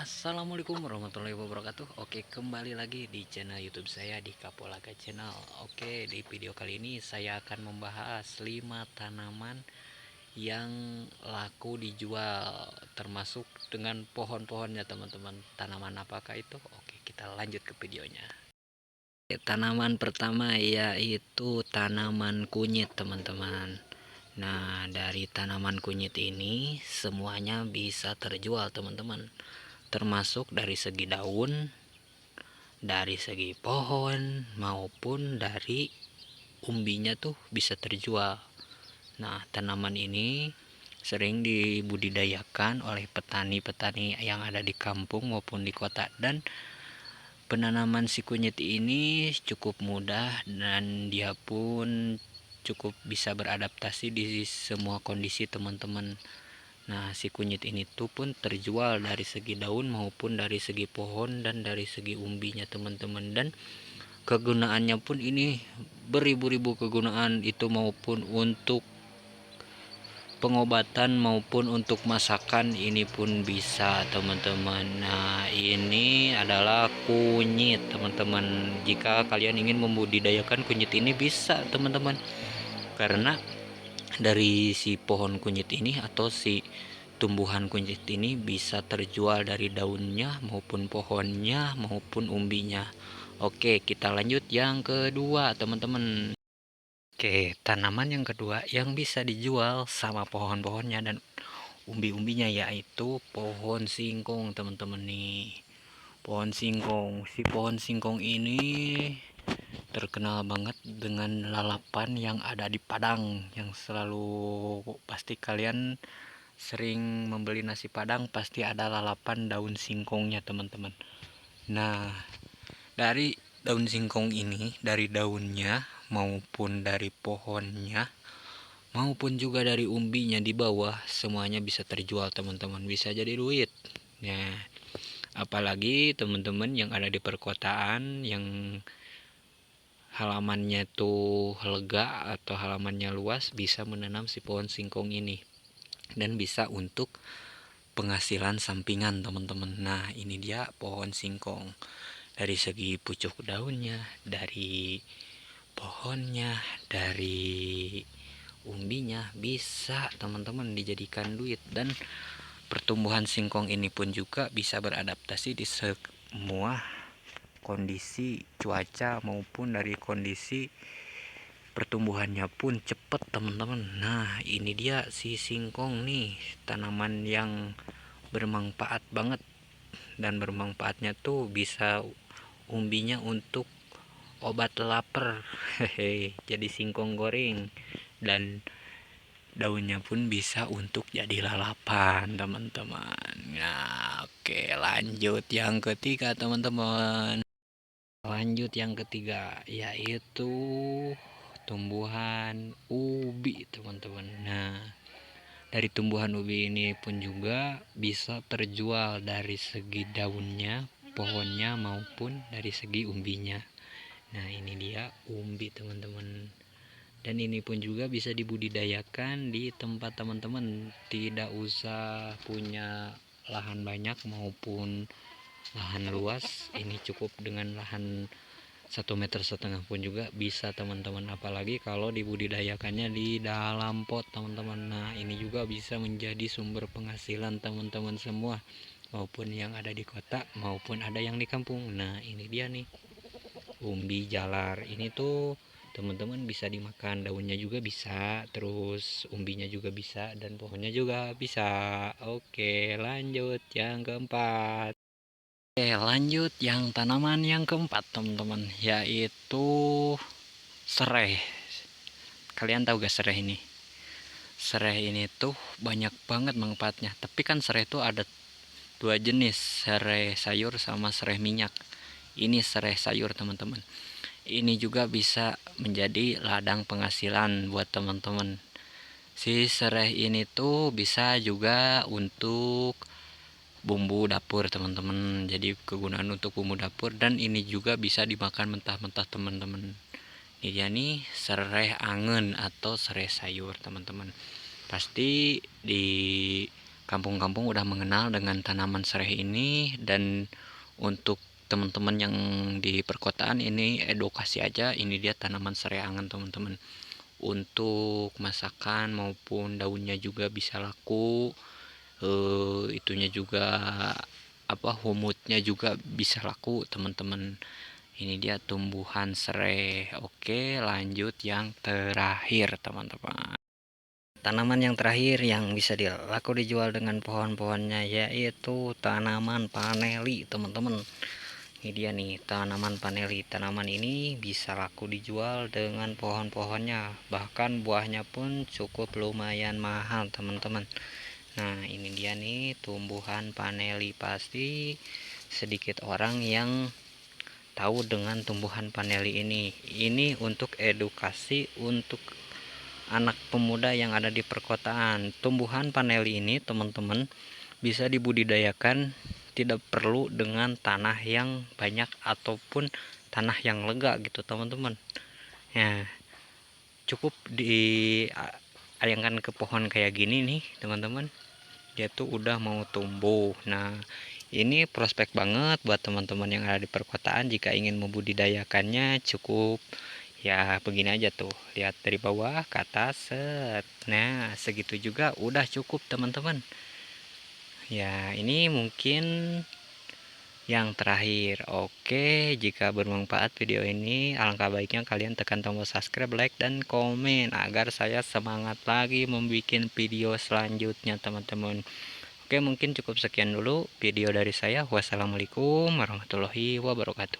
Assalamualaikum warahmatullahi wabarakatuh. Oke, kembali lagi di channel YouTube saya di Kapolaga Channel. Oke, di video kali ini saya akan membahas 5 tanaman yang laku dijual, termasuk dengan pohon-pohonnya teman-teman. Tanaman apakah itu? Oke, kita lanjut ke videonya. Tanaman pertama yaitu tanaman kunyit teman-teman. Nah, dari tanaman kunyit ini semuanya bisa terjual teman-teman, termasuk dari segi daun, dari segi pohon, maupun dari umbinya tuh bisa terjual. Nah, tanaman ini sering dibudidayakan oleh petani-petani yang ada di kampung maupun di kota, dan penanaman si kunyit ini cukup mudah dan dia pun cukup bisa beradaptasi di semua kondisi teman-teman. Nah, si kunyit ini tuh pun terjual dari segi daun maupun dari segi pohon dan dari segi umbinya teman-teman. Dan kegunaannya pun ini beribu-ribu kegunaan, itu maupun untuk pengobatan maupun untuk masakan ini pun bisa teman-teman. Nah, ini adalah kunyit teman-teman. Jika kalian ingin membudidayakan kunyit ini bisa teman-teman, karena dari si pohon kunyit ini atau si tumbuhan kunyit ini bisa terjual dari daunnya maupun pohonnya maupun umbinya. Oke, kita lanjut yang kedua teman-teman. Oke, tanaman yang kedua yang bisa dijual sama pohon-pohonnya dan umbi-umbinya yaitu pohon singkong teman-teman nih. Pohon singkong, si pohon singkong ini terkenal banget dengan lalapan yang ada di Padang, yang selalu pasti kalian sering membeli nasi Padang pasti ada lalapan daun singkongnya teman-teman. Nah, dari daun singkong ini, dari daunnya maupun dari pohonnya maupun juga dari umbinya di bawah, semuanya bisa terjual teman-teman, bisa jadi duit. Nah, apalagi teman-teman yang ada di perkotaan yang halamannya tuh lega atau halamannya luas, bisa menanam si pohon singkong ini dan bisa untuk penghasilan sampingan teman-teman. Nah, ini dia pohon singkong. Dari segi pucuk daunnya, dari pohonnya, dari umbinya bisa teman-teman dijadikan duit. Dan pertumbuhan singkong ini pun juga bisa beradaptasi di semua kondisi cuaca maupun dari kondisi pertumbuhannya pun cepat teman-teman. Nah, ini dia si singkong nih, tanaman yang bermanfaat banget, dan bermanfaatnya tuh bisa umbinya untuk obat lapar. Hehe, jadi singkong goreng, dan daunnya pun bisa untuk jadi lalapan teman-teman. Nah, oke, lanjut yang ketiga teman-teman. Lanjut yang ketiga yaitu tumbuhan ubi teman-teman. Nah, dari tumbuhan ubi ini pun juga bisa terjual dari segi daunnya, pohonnya maupun dari segi umbinya. Nah, ini dia umbi teman-teman. Dan ini pun juga bisa dibudidayakan di tempat teman-teman, tidak usah punya lahan banyak maupun lahan luas. Ini cukup dengan lahan 1,5 meter pun juga bisa teman-teman, apalagi kalau dibudidayakannya di dalam pot teman-teman. Nah, ini juga bisa menjadi sumber penghasilan teman-teman semua, maupun yang ada di kota maupun ada yang di kampung. Nah, ini dia nih umbi jalar. Ini tuh teman-teman bisa dimakan, daunnya juga bisa, terus umbinya juga bisa, dan pohonnya juga bisa. Oke, lanjut yang keempat. Oke, lanjut yang tanaman yang keempat teman-teman, yaitu serai. Kalian tahu gak serai ini? Serai ini tuh banyak banget manfaatnya. Tapi kan serai itu ada dua jenis, serai sayur sama serai minyak. Ini serai sayur teman-teman. Ini juga bisa menjadi ladang penghasilan buat teman-teman. Si serai ini tuh bisa juga untuk bumbu dapur teman-teman, jadi kegunaan untuk bumbu dapur, dan ini juga bisa dimakan mentah-mentah teman-teman. Ini dia nih serai angen atau serai sayur teman-teman. Pasti di kampung-kampung udah mengenal dengan tanaman serai ini. Dan untuk teman-teman yang di perkotaan ini edukasi aja, ini dia tanaman serai angan teman-teman. Untuk masakan maupun daunnya juga bisa laku, itunya juga humutnya juga bisa laku teman-teman. Ini dia tumbuhan serai. Oke, lanjut yang terakhir teman-teman. Tanaman yang terakhir yang bisa laku dijual dengan pohon-pohonnya yaitu tanaman paneli teman-teman. Ini dia nih tanaman paneli. Tanaman ini bisa laku dijual dengan pohon-pohonnya, bahkan buahnya pun cukup lumayan mahal teman-teman. Nah ini dia nih tumbuhan paneli. Pasti sedikit orang yang tahu dengan tumbuhan paneli ini. Ini untuk edukasi untuk anak pemuda yang ada di perkotaan. Tumbuhan paneli ini teman-teman bisa dibudidayakan, tidak perlu dengan tanah yang banyak ataupun tanah yang lega gitu teman-teman. Ya, cukup diayangkan ke pohon kayak gini nih teman-teman, dia tuh udah mau tumbuh. Nah ini prospek banget buat teman-teman yang ada di perkotaan. Jika ingin membudidayakannya cukup ya begini aja tuh, lihat dari bawah ke atas set. Nah segitu juga udah cukup teman-teman. Ya ini mungkin yang terakhir. Oke, jika bermanfaat video ini, alangkah baiknya kalian tekan tombol subscribe, like, dan komen agar saya semangat lagi membuat video selanjutnya teman-teman. Oke, mungkin cukup sekian dulu video dari saya. Wassalamualaikum warahmatullahi wabarakatuh.